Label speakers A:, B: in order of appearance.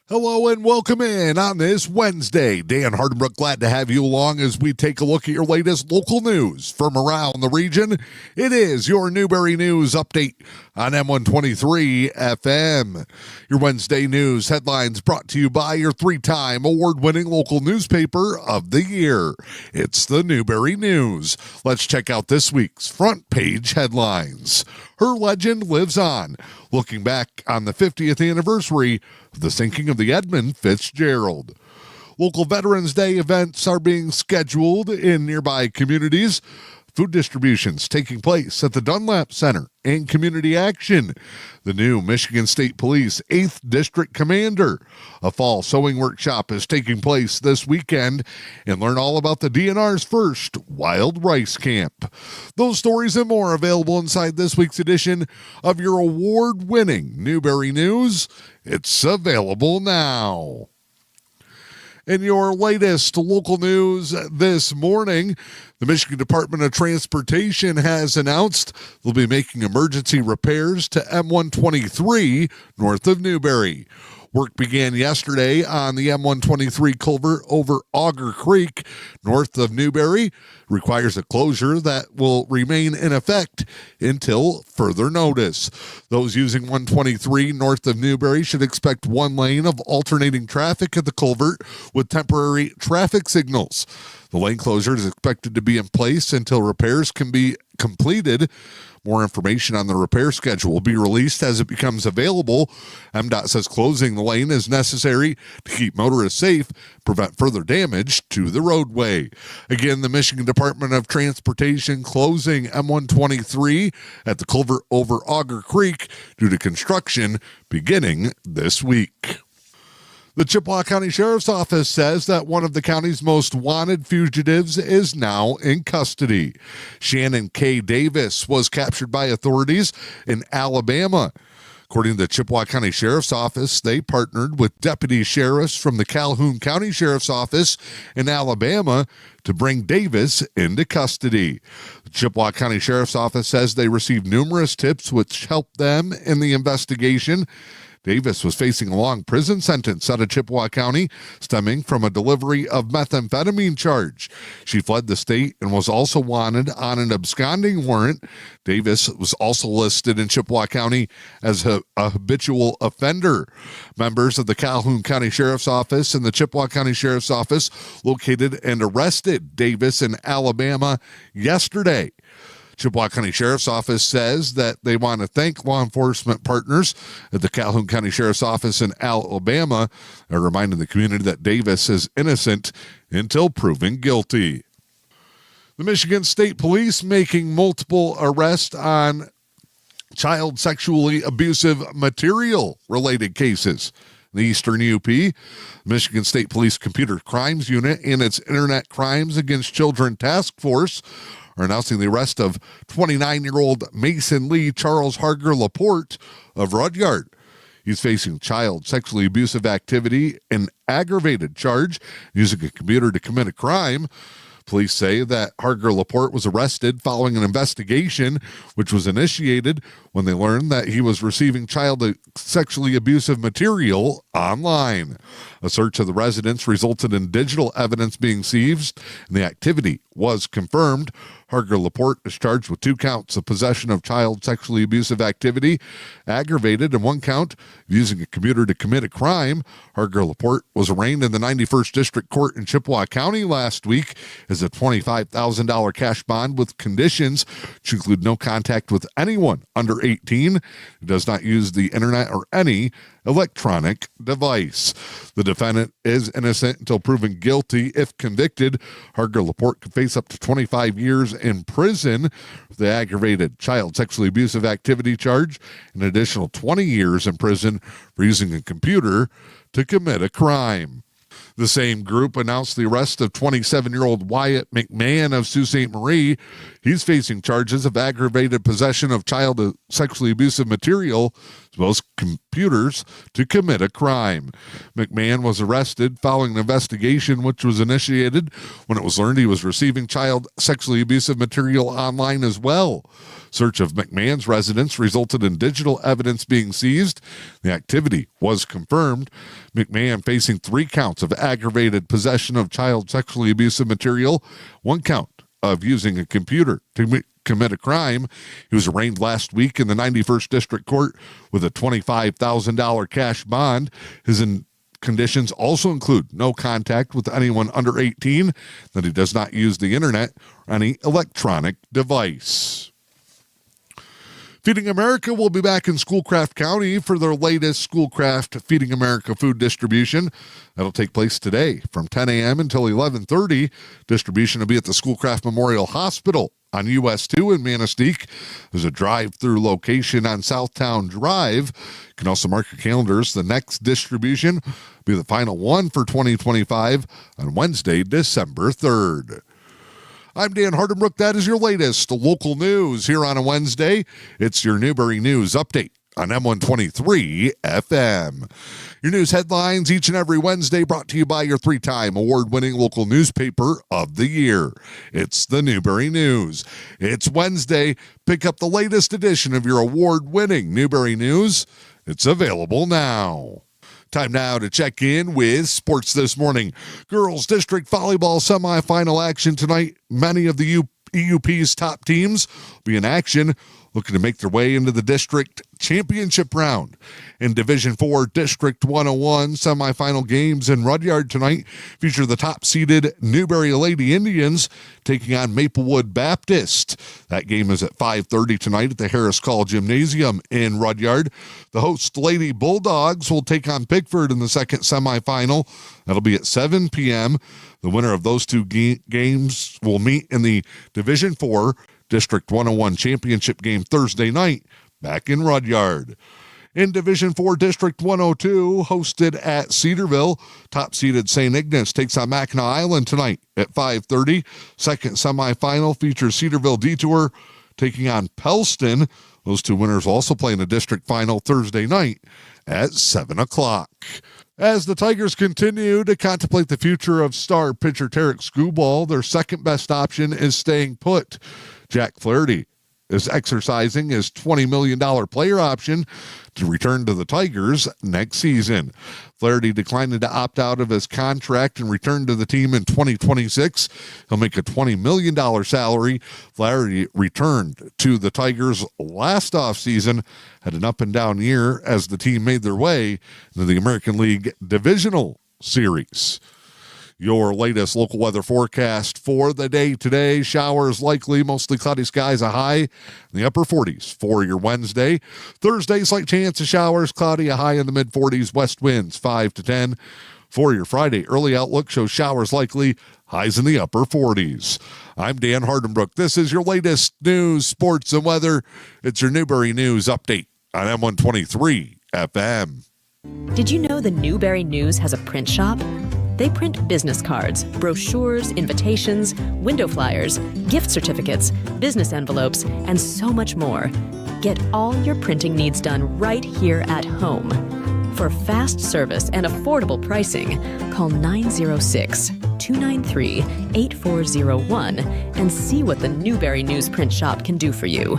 A: Hello and welcome in on this Wednesday. Dan Hardenbrook glad to have you along as we take a look at your latest local news from around the region. It is your Newberry News Update on M123 FM. Your Wednesday news headlines brought to you by your three-time award-winning local newspaper of the year. It's the Newberry News. Let's check out this week's front page headlines. Her legend lives on, looking back on the 50th anniversary of the sinking of the Edmund Fitzgerald. Local Veterans Day events are being scheduled in nearby communities. Food distributions taking place at the Dunlap Center and Community Action. The new Michigan State Police 8th District Commander. A fall sewing workshop is taking place this weekend, and learn all about the DNR's first Wild Rice Camp. Those stories and more available inside this week's edition of your award-winning Newberry News. It's available now. In your latest local news this morning, the Michigan Department of Transportation has announced they'll be making emergency repairs to M123 north of Newberry. Work began yesterday on the M123 culvert over Auger Creek north of Newberry. Requires a closure that will remain in effect until further notice. Those using 123 north of Newberry should expect one lane of alternating traffic at the culvert with temporary traffic signals. The lane closure is expected to be in place until repairs can be completed. More information on the repair schedule will be released as it becomes available. MDOT says closing the lane is necessary to keep motorists safe, prevent further damage to the roadway. Again, the Michigan Department of Transportation closing M123 at the culvert over Auger Creek due to construction beginning this week. The Chippewa County Sheriff's Office says that one of the county's most wanted fugitives is now in custody. Shannon K. Davis was captured by authorities in Alabama. According to the Chippewa County Sheriff's Office, they partnered with deputy sheriffs from the Calhoun County Sheriff's Office in Alabama to bring Davis into custody. The Chippewa County Sheriff's Office says they received numerous tips which helped them in the investigation. Davis was facing a long prison sentence out of Chippewa County stemming from a delivery of methamphetamine charge. She fled the state and was also wanted on an absconding warrant. Davis was also listed in Chippewa County as a habitual offender. Members of the Calhoun County Sheriff's Office and the Chippewa County Sheriff's Office located and arrested Davis in Alabama yesterday. Chippewa County Sheriff's Office says that they want to thank law enforcement partners at the Calhoun County Sheriff's Office in Alabama. They're reminding the community that Davis is innocent until proven guilty. The Michigan State Police making multiple arrests on child sexually abusive material related cases. The Eastern UP, Michigan State Police Computer Crimes Unit and its Internet Crimes Against Children Task Force are announcing the arrest of 29-year-old Mason Lee Charles Harger Laporte of Rudyard. He's facing child sexually abusive activity, an aggravated charge, using a computer to commit a crime. Police say that Harger Laporte was arrested following an investigation which was initiated when they learned that he was receiving child sexually abusive material online. A search of the residence resulted in digital evidence being seized, and the activity was confirmed. Harger Laporte is charged with 2 counts of possession of child sexually abusive activity, aggravated, and 1 count of using a computer to commit a crime. Harger Laporte was arraigned in the 91st District Court in Chippewa County last week as a $25,000 cash bond with conditions which include no contact with anyone under 18 who does not use the internet or any electronic device. The defendant is innocent until proven guilty. If convicted, Harger Laporte could face up to 25 years in prison for the aggravated child sexually abusive activity charge, and an additional 20 years in prison for using a computer to commit a crime. The same group announced the arrest of 27-year-old Wyatt McMahon of Sault Ste. Marie. He's facing charges of aggravated possession of child sexually abusive material, as well as computers, to commit a crime. McMahon was arrested following an investigation which was initiated when it was learned he was receiving child sexually abusive material online as well. Search of McMahon's residence resulted in digital evidence being seized. The activity was confirmed. McMahon facing 3 counts of aggravated possession of child sexually abusive material, 1 count of using a computer to commit a crime. He was arraigned last week in the 91st District Court with a $25,000 cash bond. His conditions also include no contact with anyone under 18, that he does not use the internet or any electronic device. Feeding America will be back in Schoolcraft County for their latest Schoolcraft Feeding America food distribution. That'll take place today from 10 a.m. until 11:30. Distribution will be at the Schoolcraft Memorial Hospital on US 2 in Manistee. There's a drive-through location on Southtown Drive. You can also mark your calendars. The next distribution will be the final one for 2025 on Wednesday, December 3rd. I'm Dan Hardenbrook. That is your latest local news here on a Wednesday. It's your Newberry News Update on M123 FM. Your news headlines each and every Wednesday brought to you by your 3-time award-winning local newspaper of the year. It's the Newberry News. It's Wednesday. Pick up the latest edition of your award-winning Newberry News. It's available now. Time now to check in with sports this morning. Girls District Volleyball semifinal action tonight. Many of the EUP's top teams will be in action, looking to make their way into the district championship round. In Division 4 District 101 semifinal games in Rudyard tonight feature the top-seeded Newberry Lady Indians taking on Maplewood Baptist. That game is at 5:30 tonight at the Harris Call Gymnasium in Rudyard. The host Lady Bulldogs will take on Pickford in the second semifinal. That'll be at 7 p.m. The winner of those two games will meet in the Division 4 District 101 championship game Thursday night back in Rudyard. In Division 4 District 102, hosted at Cedarville, top-seeded St. Ignace takes on Mackinac Island tonight at 5:30. Second semifinal features Cedarville Detour taking on Pellston. Those two winners also play in a district final Thursday night at 7 o'clock. As the Tigers continue to contemplate the future of star pitcher Tarek Skubal, their second best option is staying put. Jack Flaherty is exercising his $20 million player option to return to the Tigers next season. Flaherty declined to opt out of his contract and return to the team in 2026. He'll make a $20 million salary. Flaherty returned to the Tigers last offseason, had an up-and-down year as the team made their way into the American League Divisional Series. Your latest local weather forecast for the day today. Showers likely, mostly cloudy skies, a high in the upper 40s for your Wednesday. Thursday, slight chance of showers, cloudy, a high in the mid-40s, west winds 5 to 10. For your Friday, early outlook shows showers likely, highs in the upper 40s. I'm Dan Hardenbrook. This is your latest news, sports, and weather. It's your Newberry News Update on M123 FM.
B: Did you know the Newberry News has a print shop? They print business cards, brochures, invitations, window flyers, gift certificates, business envelopes, and so much more. Get all your printing needs done right here at home. For fast service and affordable pricing, call 906-293-8401 and see what the Newberry News Print Shop can do for you.